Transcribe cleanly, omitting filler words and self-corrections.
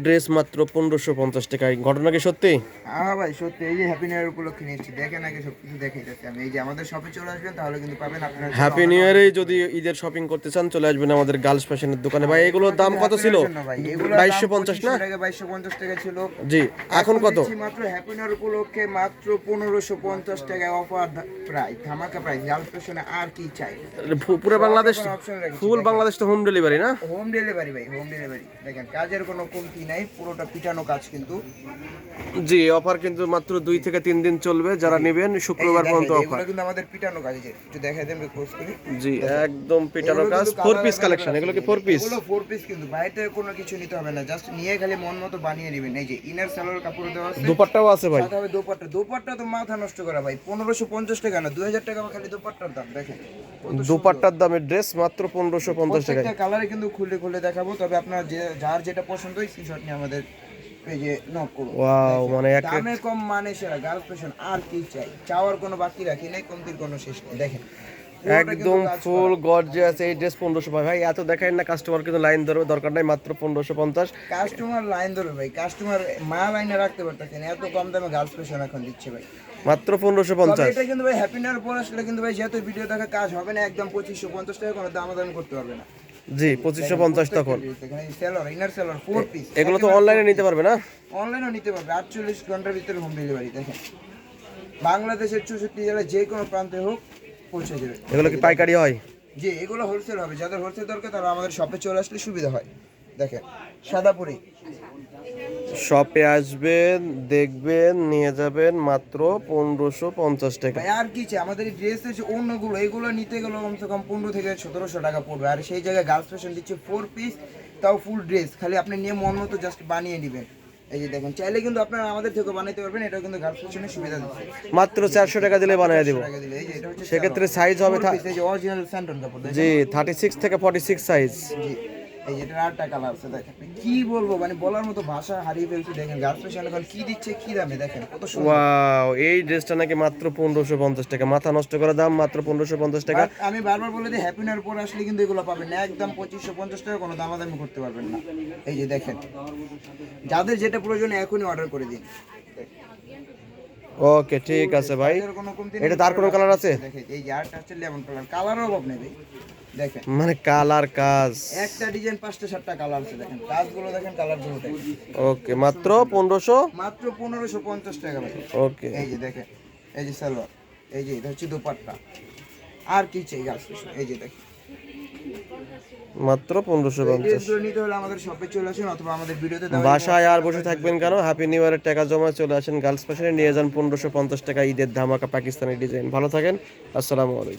Dress মাত্র 1550 টাকায়, ঘটনা কি সত্যি? হ্যাঁ ভাই সত্যি, এই যে হ্যাপি নিউ ইয়ার উপলক্ষে নিচ্ছি, দেখেন আগে সবকিছু দেখে যাচ্ছি আমি। এই যে আমাদের শপে চলে আসবেন তাহলে কিন্তু পাবেন আপনারা চাইলে হ্যাপি নিউ অনলাইনে ইয়ারে অর্ডার করতে যদি পারবেন। ঈদের শপিং করতে চান চলে আসবেন আমাদের গার্লস ফ্যাশনের দোকানে। ভাই এগুলোর দাম কিন্তু কত হ্যাপি ছিল? নিউ ইয়ার জন্য ভাই, এগুলোর দাম 2250 না? 2500 টাকা, 2250 টাকা ছিল। জি, এখন কত? দিচ্ছি মাত্র হ্যাপি নিউ ইয়ার উপলক্ষে মাত্র 1550 টাকায় অফার প্রাইস, ধামাকা প্রাইস। গার্লস ফ্যাশনে আর কি চাই? পুরো বাংলাদেশ, অপশন রেখেছি, ফুল দেখেন। বাংলাদেশ তো হোম ডেলিভারি না? হোম ডেলিভারি ভাই, হোম ডেলিভারি। দেখেন কাজের কোনো কমতি নাই, পুরোটা পিটানো কাজ কিন্তু। জি, অফার কিন্তু মাত্র 2 থেকে 3 দিন চলবে, যারা নেবেন এই যে শুক্রবার দেখেন, পর্যন্ত এগুলো অফার। কিন্তু আমাদের পিটানো কাজ। এই যে একটু দেখাই দেন রিকোয়েস্ট করি। জি, দেখেন, একদম পিটানো এগুলো কাজ, কিন্তু 4 কালার পিস अवेलेबल কালেকশন। আছে। এগুলো কি 4 পিস? এগুলো 4 পিস কিন্তু, বাইরে কোনো কিছু নিতে হবে না, জাস্ট নিয়ে খালি মন মতো বানিয়ে নেবেন। এই যে ইনার সালোয়ার কাপড় দেওয়া আছে, দুপাট্টাও আছে ভাই। সাথে হবে দোপাট্টা। দোপাট্টা তো মাথা নষ্ট করা ভাই, 1550 টাকা না, 2000 টাকা খালি দোপাট্টার দাম। দেখেন কত সুন্দর। দুপাট্টার দামের ড্রেস মাত্র 1550 টাকায়। প্রত্যেকটা কালারে কিন্তু খুলে খুলে দেখাবো, তবে আপনার যার যেটা পছন্দ হয় স্ক্রিনশট নিয়ে আমাদের পেজে নক করুন। ওয়াও, দেখেন, মানে এক দামে কম মানে সেরা গার্লস ফ্যাশন, আর কি চাই? চাওয়ার কোনো বাকি রাখি নাই, কমতির কোনো শেষ নেই। দেখেন পুরোটা কিন্তু একদম কাজ ফুল করা। গর্জিয়াস এই ড্রেস 1500। ভাই এত দেখাই না, কাস্টমার কিন্তু লাইন ধরবে, দরকার নাই, মাত্র 1550। কাস্টমার লাইন ধরবে ভাই, কাস্টমার মা লাইনে রাখতে পারতেছেন, এত কম দামে গার্লস ফ্যাশন এখন দিচ্ছে ভাই। মাত্র তবে 1550। এটা কিন্তু ভাই হ্যাপি নিউ পর আসলে কিন্তু ভাই, যেহেতু ভিডিও দেখা কাজ হবে না, একদম 2550 টাকা, কোনো দামাদামি করতে পারবে না। জি, 2550 তখন। Sailor, inner Sailor 4 piece. এগুলো তো অনলাইনে নিতে পারবে না? অনলাইনেও নিতে পারবে, 48 ঘন্টার ভিতরে হোম ডেলিভারি। দেখেন বাংলাদেশের 64 জেলায় যে কোনো প্রান্তে হোক পৌঁছে যাবে। এগুলো কি পাইকারি হয়? জি, এগুলো হোলসেল হবে। যাদের হোলসেল দরকার তারা আমাদের শপে চলে আসলে সুবিধা হয়। দেখেন সাদাপুরি। শপে আসবেন, দেখবেন, নিয়ে যাবেন মাত্র 1550 টাকা। ভাই আর কি চাই? আমাদের এই ড্রেসের যে অন্যগুলো, এগুলো নিতে গেলে কমসে কম 15 থেকে 1700 টাকা পড়বে, আর সেই জায়গায় গার্লস ফ্যাশন দিচ্ছে 4 পিস, তাও ফুল ড্রেস। খালি আপনি নিয়ে মন মতো জাস্ট বানিয়ে নেবেন। এই যে দেখেন, চাইলে কিন্তু আপনারা আমাদের থেকে বানাইতে পারবেন, এটাও কিন্তু গার্লস ফ্যাশনের সুবিধা দিচ্ছে। মাত্র 400 টাকা দিলে বানিয়ে দেব। 400 টাকা দিলে। এই যে এটা হচ্ছে সেক্ষেত্রে সাইজ হবে এই যে অরিজিনাল স্যান্টন কাপড়। দেখেন জি 36 থেকে 46 সাইজ। জি, এই যেটা আরেকটা কালার আছে। দেখেন কি বলবো, মানে বলার মতো ভাষা হারিয়ে ফেলছি। দেখেন গার্লস ফ্যাশন এখন কি দিচ্ছে, কি দামে, দেখেন কত সুন্দর। ওয়াও, এই ড্রেসটা নাকি মাত্র 1550 টাকা। মাথা নষ্ট করা দাম, মাত্র 1550 টাকা। But আমি বারবার বলে দিই, হ্যাপি নিউ পরে আসলে কিন্তু এগুলো পাবেন না, একদম 2550 টাকা, কোনো দামাদামি করতে পারবেন না। এই যে দেখেন, যাদের যেটা প্রয়োজন এখনই অর্ডার করে দিন। ওকে, ঠিক আছে ভাই। কাজের কোনো কমতি নেই। এটা তার কোনো কালার আছে? দেখেন এই যে আরেকটা হচ্ছে লেমন কালার, কালারও অভাব নেই ভাই। দেখেন মানে কালার কাজ। একটা ডিজাইন 5টা 7টা কালার আছে। দেখেন কাজগুলো, দেখেন কালারগুলো দেখেন। ওকে, মাত্র 1500। মাত্র 1550 টাকা ভাই। ওকে, এই যে দেখেন, এই যে সালোয়ার, এই যে এটা হচ্ছে দোপাট্টা। আর কি চাই গার্লস ফ্যাশন? এই যে দেখেন, মাত্র এই 1550। ড্রেসগুলো নিতে হলে আমাদের শপে চলে আসুন, অথবা আমাদের ভিডিওতে দেওয়া বাসায় আর বসে থাকবেন কেন? হ্যাপি নিউ ইয়ারের টাকা জমা চলে আসেন গার্লস ফ্যাশনে, নিয়ে যান 1550 টাকা ঈদের ধামাকা পাকিস্তানি ডিজাইন। ভালো থাকেন, আসসালামু আলাইকুম।